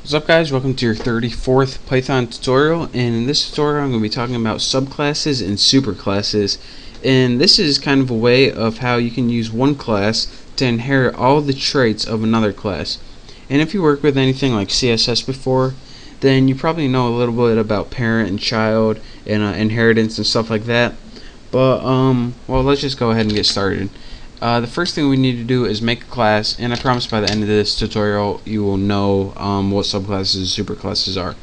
What's up, guys? Welcome to your 34th Python tutorial, and in this tutorial I'm going to be talking about subclasses and superclasses. And this is kind of a way of how you can use one class to inherit all the traits of another class. And if you work with anything like CSS before, then you probably know a little bit about parent and child and inheritance and stuff like that. But well, let's just go ahead and get started. The first thing we need to do is make a class, and I promise by the end of this tutorial you will know what subclasses and superclasses are.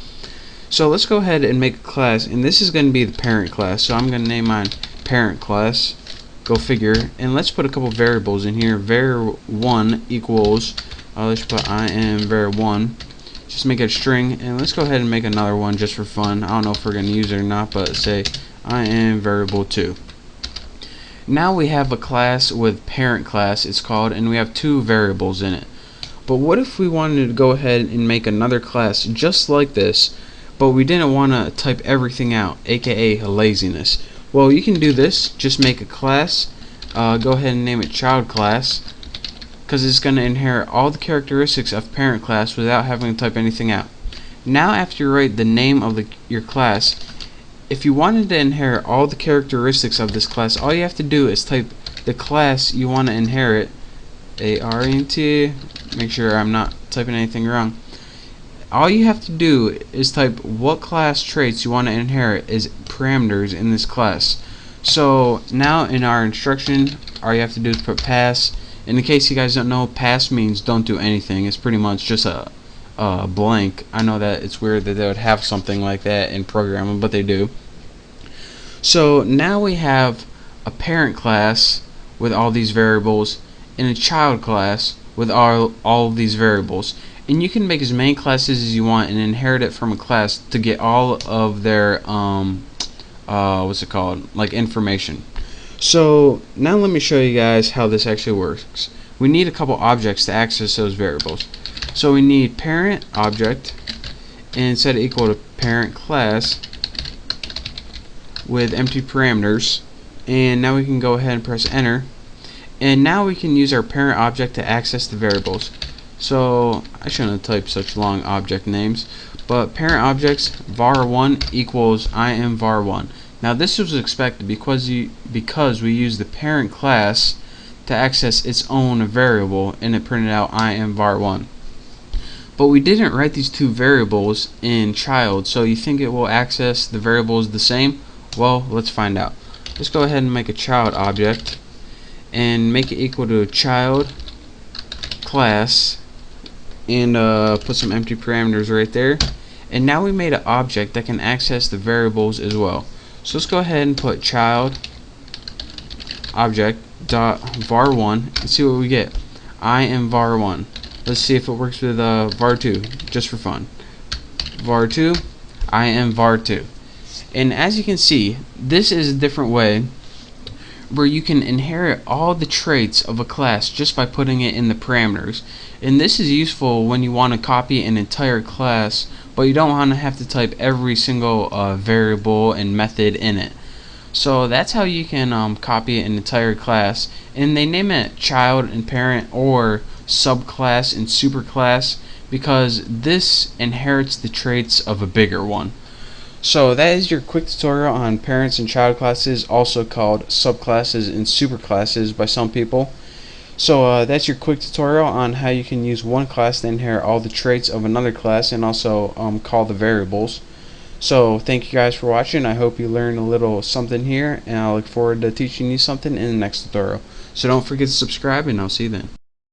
So let's go ahead and make a class, and this is going to be the parent class. So I'm going to name mine parent class, go figure, and let's put a couple variables in here. var1 equals, let's put var1, just make it a string, and let's go ahead and make another one just for fun. I don't know if we're going to use it or not, but say variable2. Now we have a class with parent class, it's called, and we have two variables in it. But what if we wanted to go ahead and make another class just like this, but we didn't want to type everything out, aka laziness? Well, you can do this. Just make a class, go ahead and name it child class, because it's going to inherit all the characteristics of parent class without having to type anything out. Now after you write the name of your class, if you wanted to inherit all the characteristics of this class, all you have to do is type the class you want to inherit, ARENT, make sure I'm not typing anything wrong. All you have to do is type what class traits you want to inherit as parameters in this class. So now in our instruction, all you have to do is put pass. In case you guys don't know, pass means don't do anything. It's pretty much just a blank. I know that it's weird that they would have something like that in programming, but they do. So now we have a parent class with all these variables and a child class with all of these variables, and you can make as many classes as you want and inherit it from a class to get all of their what's it called, like information. So now let me show you guys how this actually works. We need a couple objects to access those variables. So we need parent object, and set it equal to parent class with empty parameters, and now we can go ahead and press enter, and now we can use our parent object to access the variables. So I shouldn't have typed such long object names, but parent objects var1 equals var1. Now this was expected because we used the parent class to access its own variable, and it printed out var1. But we didn't write these two variables in child, so you think it will access the variables the same? Well, let's find out. Let's go ahead and make a child object and make it equal to child class, and put some empty parameters right there. And now we made an object that can access the variables as well. So let's go ahead and put child object dot var1 and see what we get. var1. Let's see if it works with var2 just for fun. var2, var2. And as you can see, this is a different way where you can inherit all the traits of a class just by putting it in the parameters. And this is useful when you want to copy an entire class, but you don't want to have to type every single variable and method in it. So that's how you can copy an entire class, and they name it child and parent or subclass and superclass because this inherits the traits of a bigger one. So that is your quick tutorial on parents and child classes, also called subclasses and superclasses by some people. So that's your quick tutorial on how you can use one class to inherit all the traits of another class, and also call the variables. So thank you guys for watching. I hope you learned a little something here, and I look forward to teaching you something in the next tutorial. So don't forget to subscribe, and I'll see you then.